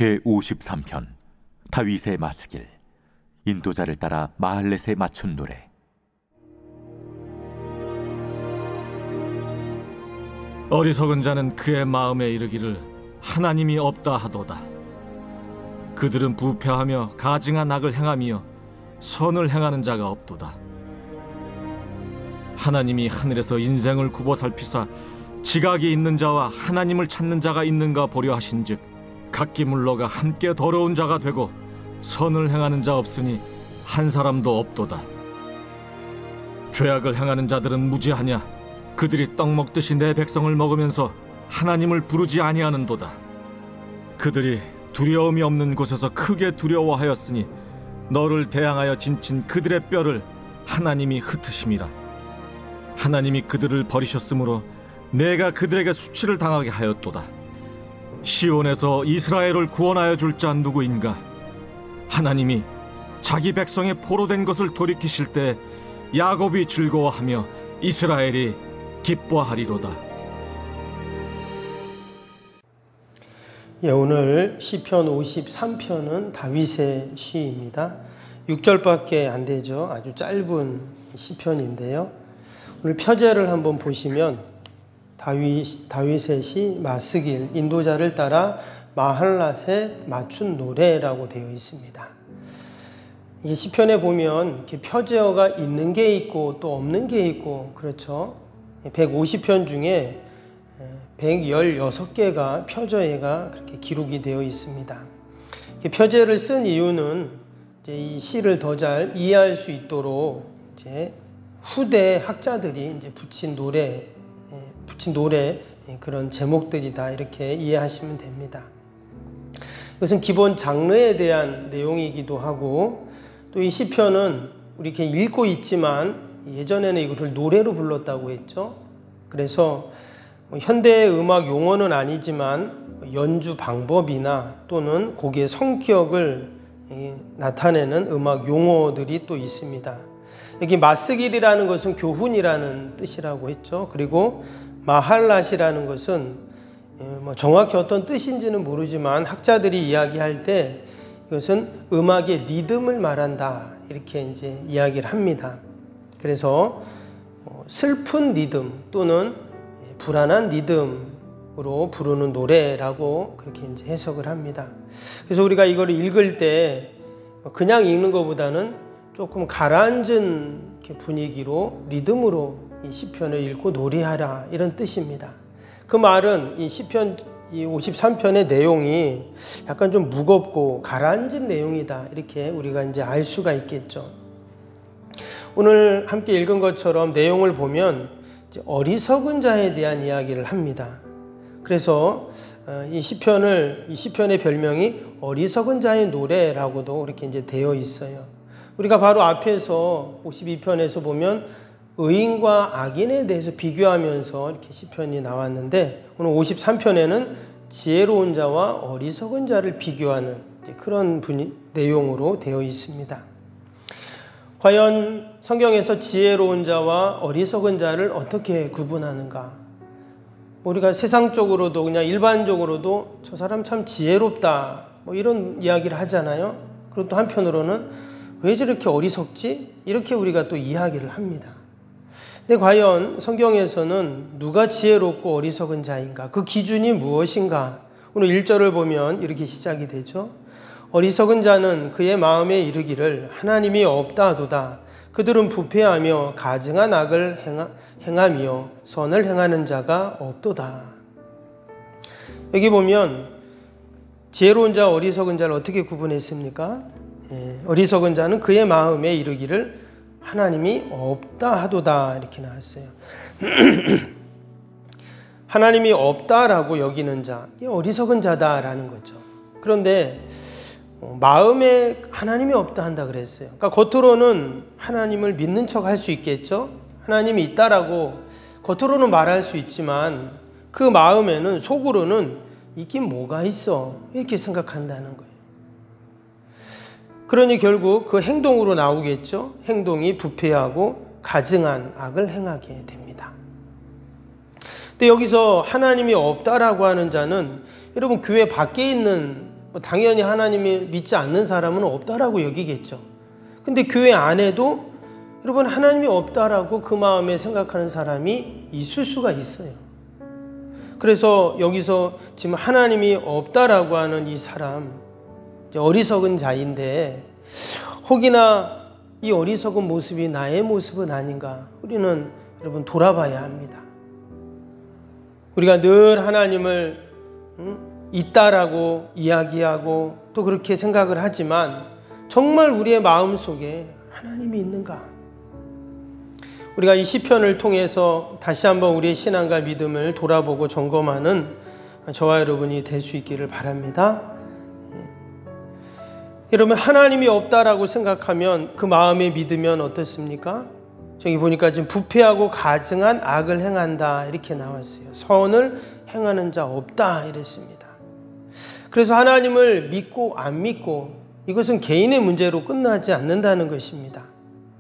제53편 다윗의 마스길. 인도자를 따라 마할렛에 맞춘 노래. 어리석은 자는 그의 마음에 이르기를 하나님이 없다 하도다. 그들은 부패하며 가증한 악을 행하며 선을 행하는 자가 없도다. 하나님이 하늘에서 인생을 굽어 살피사 지각이 있는 자와 하나님을 찾는 자가 있는가 보려 하신즉 각기 물러가 함께 더러운 자가 되고 선을 행하는 자 없으니 한 사람도 없도다. 죄악을 행하는 자들은 무지하냐? 그들이 떡 먹듯이 내 백성을 먹으면서 하나님을 부르지 아니하는도다. 그들이 두려움이 없는 곳에서 크게 두려워하였으니 너를 대항하여 진친 그들의 뼈를 하나님이 흩으심이라. 하나님이 그들을 버리셨으므로 내가 그들에게 수치를 당하게 하였도다. 시온에서 이스라엘을 구원하여 줄 자 누구인가? 하나님이 자기 백성의 포로된 것을 돌이키실 때 야곱이 즐거워하며 이스라엘이 기뻐하리로다. 예, 오늘 시편 53편은 다윗의 시입니다. 6절밖에 안 되죠. 아주 짧은 시편인데요. 오늘 표제를 한번 보시면 다윗의 시 마스길, 인도자를 따라 마할랏에 맞춘 노래라고 되어 있습니다. 이 시편에 보면 이렇게 표제어가 있는 게 있고 또 없는 게 있고 그렇죠. 150편 중에 116개가 표제어가 그렇게 기록이 되어 있습니다. 표제를 쓴 이유는 이제 이 시를 더 잘 이해할 수 있도록 이제 후대 학자들이 이제 붙인 노래 그런 제목들이다 이렇게 이해하시면 됩니다. 이것은 기본 장르에 대한 내용이기도 하고 또 이 시편은 우리 이렇게 읽고 있지만 예전에는 이것을 노래로 불렀다고 했죠. 그래서 현대 음악 용어는 아니지만 연주 방법이나 또는 곡의 성격을 나타내는 음악 용어들이 또 있습니다. 여기 마스길이라는 것은 교훈이라는 뜻이라고 했죠. 그리고 마할랏이라는 것은 정확히 어떤 뜻인지는 모르지만 학자들이 이야기할 때 이것은 음악의 리듬을 말한다 이렇게 이제 이야기를 합니다. 그래서 슬픈 리듬 또는 불안한 리듬으로 부르는 노래라고 그렇게 이제 해석을 합니다. 그래서 우리가 이걸 읽을 때 그냥 읽는 것보다는 조금 가라앉은 분위기로 리듬으로 이 시편을 읽고 노래하라 이런 뜻입니다. 그 말은 이 시편 이 53편의 내용이 약간 좀 무겁고 가라앉은 내용이다 이렇게 우리가 이제 알 수가 있겠죠. 오늘 함께 읽은 것처럼 내용을 보면 어리석은 자에 대한 이야기를 합니다. 그래서 이 시편의 별명이 어리석은 자의 노래라고도 이렇게 이제 되어 있어요. 우리가 바로 앞에서 52편에서 보면 의인과 악인에 대해서 비교하면서 이렇게 시편이 나왔는데 오늘 53편에는 지혜로운 자와 어리석은 자를 비교하는 그런 내용으로 되어 있습니다. 과연 성경에서 지혜로운 자와 어리석은 자를 어떻게 구분하는가? 우리가 세상적으로도 그냥 일반적으로도 저 사람 참 지혜롭다 이런 이야기를 하잖아요. 그리고 또 한편으로는 왜 저렇게 어리석지? 이렇게 우리가 또 이야기를 합니다. 근데 과연 성경에서는 누가 지혜롭고 어리석은 자인가? 그 기준이 무엇인가? 오늘 1절을 보면 이렇게 시작이 되죠. 어리석은 자는 그의 마음에 이르기를 하나님이 없다 하도다. 그들은 부패하며 가증한 악을 행하며 선을 행하는 자가 없도다. 여기 보면 지혜로운 자, 어리석은 자를 어떻게 구분했습니까? 어리석은 자는 그의 마음에 이르기를 하나님이 없다 하도다 이렇게 나왔어요. 하나님이 없다라고 여기는 자, 어리석은 자다라는 거죠. 그런데 마음에 하나님이 없다 한다 그랬어요. 그러니까 겉으로는 하나님을 믿는 척 할 수 있겠죠. 하나님이 있다라고 겉으로는 말할 수 있지만 그 마음에는 속으로는 있긴 뭐가 있어 이렇게 생각한다는 거예요. 그러니 결국 그 행동으로 나오겠죠. 행동이 부패하고 가증한 악을 행하게 됩니다. 근데 여기서 하나님이 없다라고 하는 자는 여러분 교회 밖에 있는 당연히 하나님을 믿지 않는 사람은 없다라고 여기겠죠. 근데 교회 안에도 여러분 하나님이 없다라고 그 마음에 생각하는 사람이 있을 수가 있어요. 그래서 여기서 지금 하나님이 없다라고 하는 이 사람, 어리석은 자인데 혹이나 이 어리석은 모습이 나의 모습은 아닌가, 우리는 여러분 돌아봐야 합니다. 우리가 늘 하나님을 있다라고 이야기하고 또 그렇게 생각을 하지만 정말 우리의 마음속에 하나님이 있는가? 우리가 이 시편을 통해서 다시 한번 우리의 신앙과 믿음을 돌아보고 점검하는 저와 여러분이 될 수 있기를 바랍니다. 여러분 하나님이 없다라고 생각하면 그 마음에 믿으면 어떻습니까? 저기 보니까 지금 부패하고 가증한 악을 행한다 이렇게 나왔어요. 선을 행하는 자 없다 이랬습니다. 그래서 하나님을 믿고 안 믿고 이것은 개인의 문제로 끝나지 않는다는 것입니다.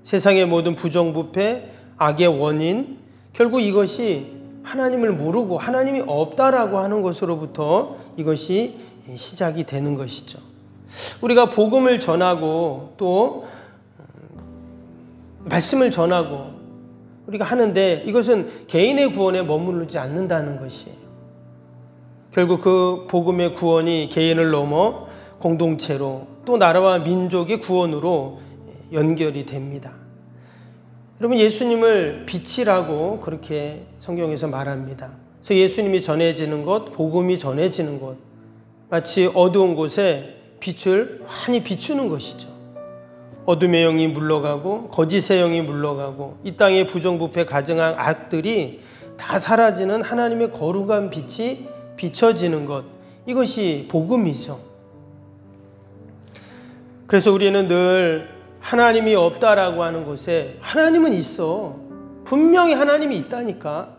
세상의 모든 부정부패, 악의 원인, 결국 이것이 하나님을 모르고 하나님이 없다라고 하는 것으로부터 이것이 시작이 되는 것이죠. 우리가 복음을 전하고 또 말씀을 전하고 우리가 하는데 이것은 개인의 구원에 머무르지 않는다는 것이에요. 결국 그 복음의 구원이 개인을 넘어 공동체로 또 나라와 민족의 구원으로 연결이 됩니다. 여러분 예수님을 빛이라고 그렇게 성경에서 말합니다. 그래서 예수님이 전해지는 것, 복음이 전해지는 것, 마치 어두운 곳에 빛을 환히 비추는 것이죠. 어둠의 영이 물러가고 거짓의 영이 물러가고 이 땅의 부정부패 가증한 악들이 다 사라지는 하나님의 거룩한 빛이 비춰지는 것, 이것이 복음이죠. 그래서 우리는 늘 하나님이 없다라고 하는 곳에 하나님은 있어. 분명히 하나님이 있다니까.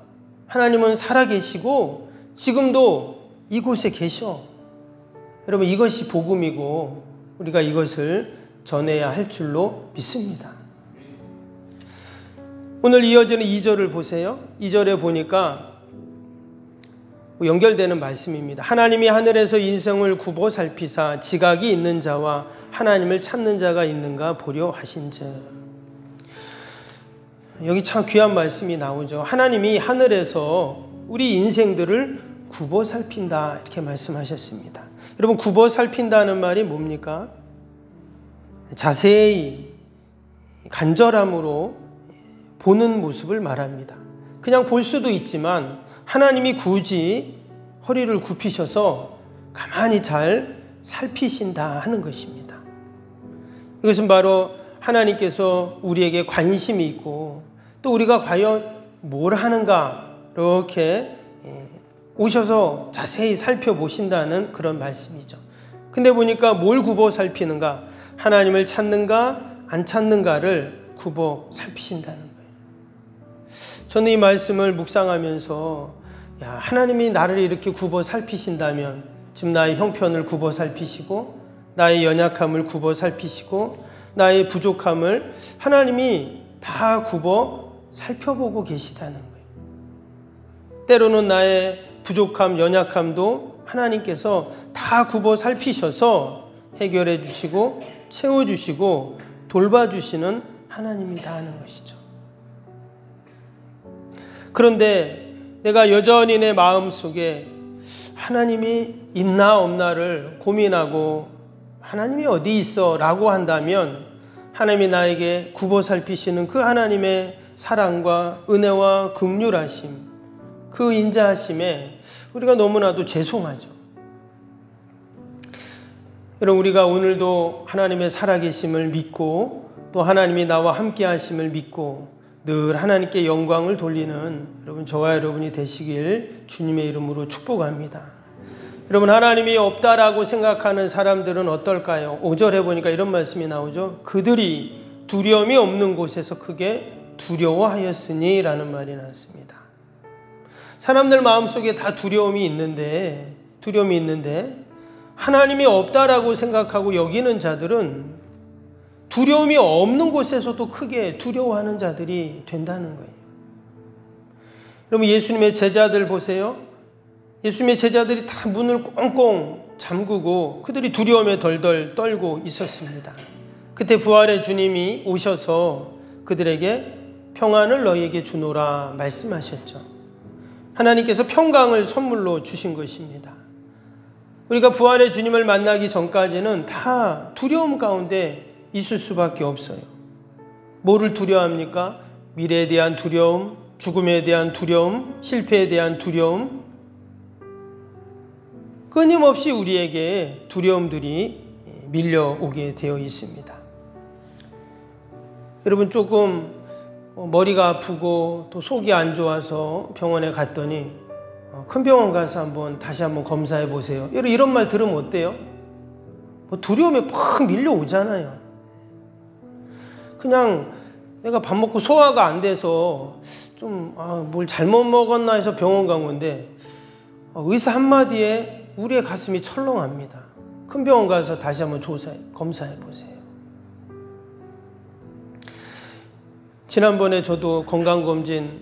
하나님은 살아계시고 지금도 이곳에 계셔. 여러분 이것이 복음이고 우리가 이것을 전해야 할 줄로 믿습니다. 오늘 이어지는 2절을 보세요. 2절에 보니까 연결되는 말씀입니다. 하나님이 하늘에서 인생을 굽어 살피사 지각이 있는 자와 하나님을 찾는 자가 있는가 보려 하신즉. 여기 참 귀한 말씀이 나오죠. 하나님이 하늘에서 우리 인생들을 굽어 살핀다 이렇게 말씀하셨습니다. 여러분 굽어 살핀다는 말이 뭡니까? 자세히 간절함으로 보는 모습을 말합니다. 그냥 볼 수도 있지만 하나님이 굳이 허리를 굽히셔서 가만히 잘 살피신다 하는 것입니다. 이것은 바로 하나님께서 우리에게 관심이 있고 또 우리가 과연 뭘 하는가 이렇게 오셔서 자세히 살펴보신다는 그런 말씀이죠. 근데 보니까 뭘 굽어 살피는가? 하나님을 찾는가 안 찾는가를 굽어 살피신다는 거예요. 저는 이 말씀을 묵상하면서 하나님이 나를 이렇게 굽어 살피신다면 지금 나의 형편을 굽어 살피시고 나의 연약함을 굽어 살피시고 나의 부족함을 하나님이 다 굽어 살펴보고 계시다는 거예요. 때로는 나의 부족함, 연약함도 하나님께서 다 굽어 살피셔서 해결해 주시고 채워주시고 돌봐주시는 하나님이다 하는 것이죠. 그런데 내가 여전히 내 마음속에 하나님이 있나 없나를 고민하고 하나님이 어디 있어 라고 한다면 하나님이 나에게 굽어 살피시는 그 하나님의 사랑과 은혜와 긍휼하심, 그 인자하심에 우리가 너무나도 죄송하죠. 여러분 우리가 오늘도 하나님의 살아계심을 믿고 또 하나님이 나와 함께 하심을 믿고 늘 하나님께 영광을 돌리는 여러분 저와 여러분이 되시길 주님의 이름으로 축복합니다. 여러분 하나님이 없다라고 생각하는 사람들은 어떨까요? 5절에 보니까 이런 말씀이 나오죠. 그들이 두려움이 없는 곳에서 크게 두려워하였으니 라는 말이 나왔습니다. 사람들 마음속에 다 두려움이 있는데 하나님이 없다라고 생각하고 여기는 자들은 두려움이 없는 곳에서도 크게 두려워하는 자들이 된다는 거예요. 여러분 예수님의 제자들 보세요. 예수님의 제자들이 다 문을 꽁꽁 잠그고 그들이 두려움에 덜덜 떨고 있었습니다. 그때 부활의 주님이 오셔서 그들에게 평안을 너희에게 주노라 말씀하셨죠. 하나님께서 평강을 선물로 주신 것입니다. 우리가 부활의 주님을 만나기 전까지는 다 두려움 가운데 있을 수밖에 없어요. 뭐를 두려워합니까? 미래에 대한 두려움, 죽음에 대한 두려움, 실패에 대한 두려움. 끊임없이 우리에게 두려움들이 밀려오게 되어 있습니다. 여러분, 조금 머리가 아프고 또 속이 안 좋아서 병원에 갔더니 큰 병원 가서 다시 한번 검사해 보세요. 여러분, 이런 말 들으면 어때요? 두려움에 팍 밀려오잖아요. 그냥 내가 밥 먹고 소화가 안 돼서 좀 뭘 잘못 먹었나 해서 병원 간 건데 의사 한마디에 우리의 가슴이 철렁합니다. 큰 병원 가서 다시 한번 검사해 보세요. 지난번에 저도 건강검진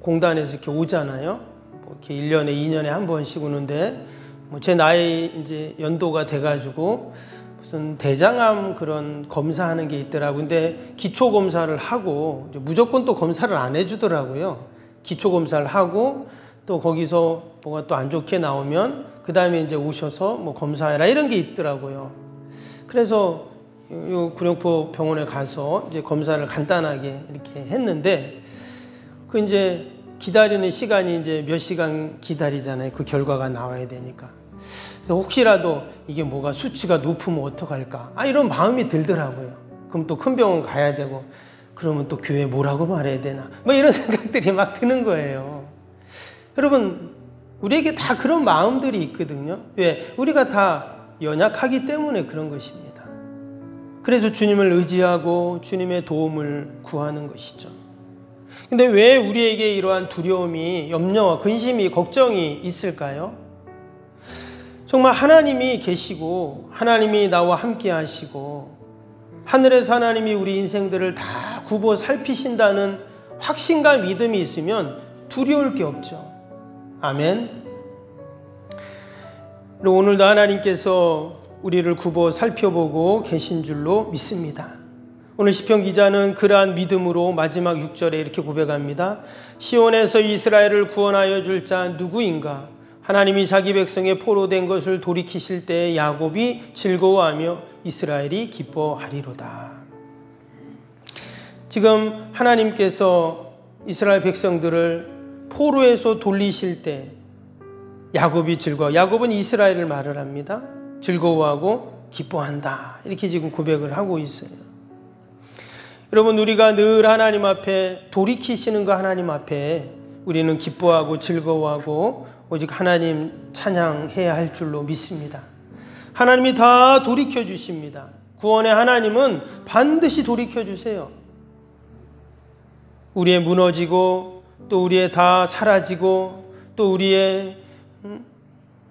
공단에서 이렇게 오잖아요. 이렇게 1년에 2년에 한 번씩 오는데 제 나이 이제 연도가 돼가지고 무슨 대장암 그런 검사하는 게 있더라고요. 근데 기초 검사를 하고 무조건 또 검사를 안 해주더라고요. 기초 검사를 하고 또 거기서 뭐가 또 안 좋게 나오면 그 다음에 이제 오셔서 뭐 검사해라 이런 게 있더라고요. 그래서 요 구룡포 병원에 가서 이제 검사를 간단하게 이렇게 했는데 그 이제 기다리는 시간이 이제 몇 시간 기다리잖아요. 그 결과가 나와야 되니까. 그래서 혹시라도 이게 뭐가 수치가 높으면 어떡할까? 이런 마음이 들더라고요. 그럼 또 큰 병원 가야 되고 그러면 또 교회 뭐라고 말해야 되나? 뭐 이런 생각들이 막 드는 거예요. 여러분, 우리에게 다 그런 마음들이 있거든요. 왜? 우리가 다 연약하기 때문에 그런 것입니다. 그래서 주님을 의지하고 주님의 도움을 구하는 것이죠. 근데 왜 우리에게 이러한 두려움이, 염려와 근심이, 걱정이 있을까요? 정말 하나님이 계시고 하나님이 나와 함께 하시고 하늘에서 하나님이 우리 인생들을 다 굽어 살피신다는 확신과 믿음이 있으면 두려울 게 없죠. 아멘. 그리고 오늘도 하나님께서 우리를 굽어 살펴보고 계신 줄로 믿습니다. 오늘 시편 기자는 그러한 믿음으로 마지막 6절에 이렇게 고백합니다. 시온에서 이스라엘을 구원하여 줄 자 누구인가? 하나님이 자기 백성의 포로된 것을 돌이키실 때 야곱이 즐거워하며 이스라엘이 기뻐하리로다. 지금 하나님께서 이스라엘 백성들을 포로에서 돌리실 때 야곱이 즐거워. 야곱은 이스라엘을 말을 합니다. 즐거워하고 기뻐한다. 이렇게 지금 고백을 하고 있어요. 여러분, 우리가 늘 하나님 앞에 돌이키시는 거 하나님 앞에 우리는 기뻐하고 즐거워하고 오직 하나님 찬양해야 할 줄로 믿습니다. 하나님이 다 돌이켜 주십니다. 구원의 하나님은 반드시 돌이켜 주세요. 우리의 무너지고 또 우리의 다 사라지고 또 우리의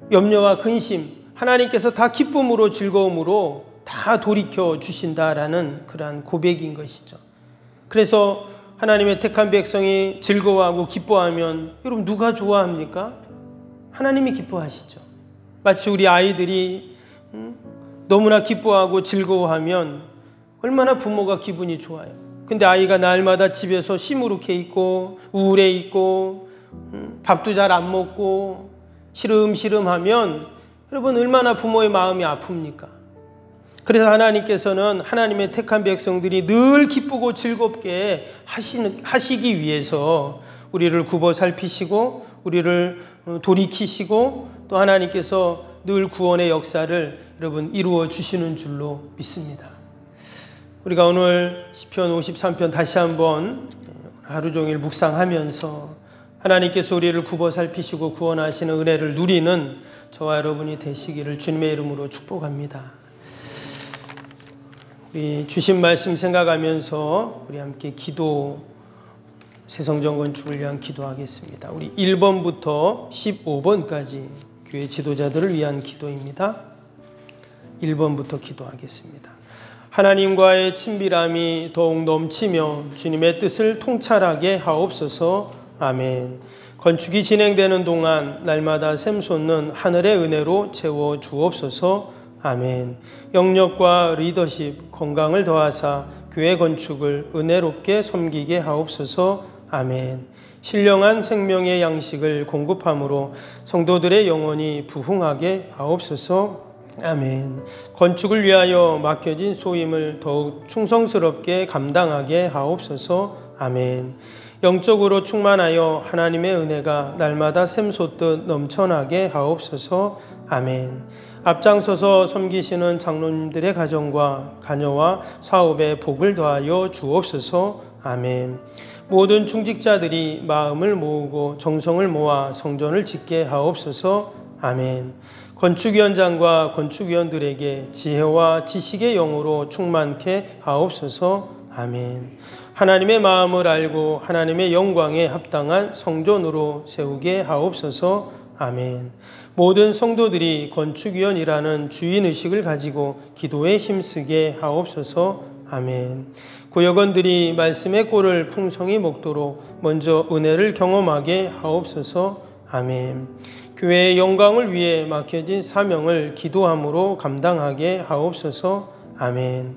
염려와 근심 하나님께서 다 기쁨으로 즐거움으로 다 돌이켜 주신다라는 그러한 고백인 것이죠. 그래서 하나님의 택한 백성이 즐거워하고 기뻐하면 여러분 누가 좋아합니까? 하나님이 기뻐하시죠. 마치 우리 아이들이 너무나 기뻐하고 즐거워하면 얼마나 부모가 기분이 좋아요. 근데 아이가 날마다 집에서 시무룩해 있고 우울해 있고 밥도 잘 안 먹고 시름시름하면 여러분 얼마나 부모의 마음이 아픕니까? 그래서 하나님께서는 하나님의 택한 백성들이 늘 기쁘고 즐겁게 하시기 위해서 우리를 굽어 살피시고 우리를 돌이키시고 또 하나님께서 늘 구원의 역사를 여러분 이루어 주시는 줄로 믿습니다. 우리가 오늘 시편 53편 다시 한번 하루 종일 묵상하면서 하나님께서 우리를 굽어 살피시고 구원하시는 은혜를 누리는 저와 여러분이 되시기를 주님의 이름으로 축복합니다. 우리 주신 말씀 생각하면서 우리 함께 기도, 새성전 건축을 위한 기도하겠습니다. 우리 1번부터 15번까지 교회 지도자들을 위한 기도입니다. 1번부터 기도하겠습니다. 하나님과의 친밀함이 더욱 넘치며 주님의 뜻을 통찰하게 하옵소서. 아멘. 건축이 진행되는 동안 날마다 샘솟는 하늘의 은혜로 채워 주옵소서. 아멘. 영역과 리더십, 건강을 더하사 교회 건축을 은혜롭게 섬기게 하옵소서. 아멘. 신령한 생명의 양식을 공급함으로 성도들의 영혼이 부흥하게 하옵소서. 아멘. 건축을 위하여 맡겨진 소임을 더욱 충성스럽게 감당하게 하옵소서. 아멘. 영적으로 충만하여 하나님의 은혜가 날마다 샘솟듯 넘쳐나게 하옵소서. 아멘. 앞장서서 섬기시는 장로님들의 가정과 자녀와 사업에 복을 더하여 주옵소서. 아멘. 모든 중직자들이 마음을 모으고 정성을 모아 성전을 짓게 하옵소서. 아멘. 건축위원장과 건축위원들에게 지혜와 지식의 영으로 충만케 하옵소서. 아멘. 하나님의 마음을 알고 하나님의 영광에 합당한 성전으로 세우게 하옵소서. 아멘. 모든 성도들이 건축위원이라는 주인의식을 가지고 기도에 힘쓰게 하옵소서. 아멘. 구역원들이 말씀의 꼴을 풍성히 먹도록 먼저 은혜를 경험하게 하옵소서. 아멘. 교회의 영광을 위해 맡겨진 사명을 기도함으로 감당하게 하옵소서. 아멘.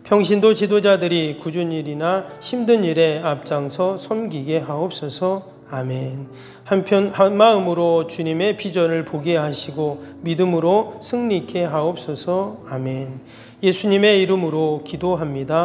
평신도 지도자들이 굳은 일이나 힘든 일에 앞장서 섬기게 하옵소서. 아멘. 한편 한 마음으로 주님의 비전을 보게 하시고 믿음으로 승리케 하옵소서. 아멘. 예수님의 이름으로 기도합니다.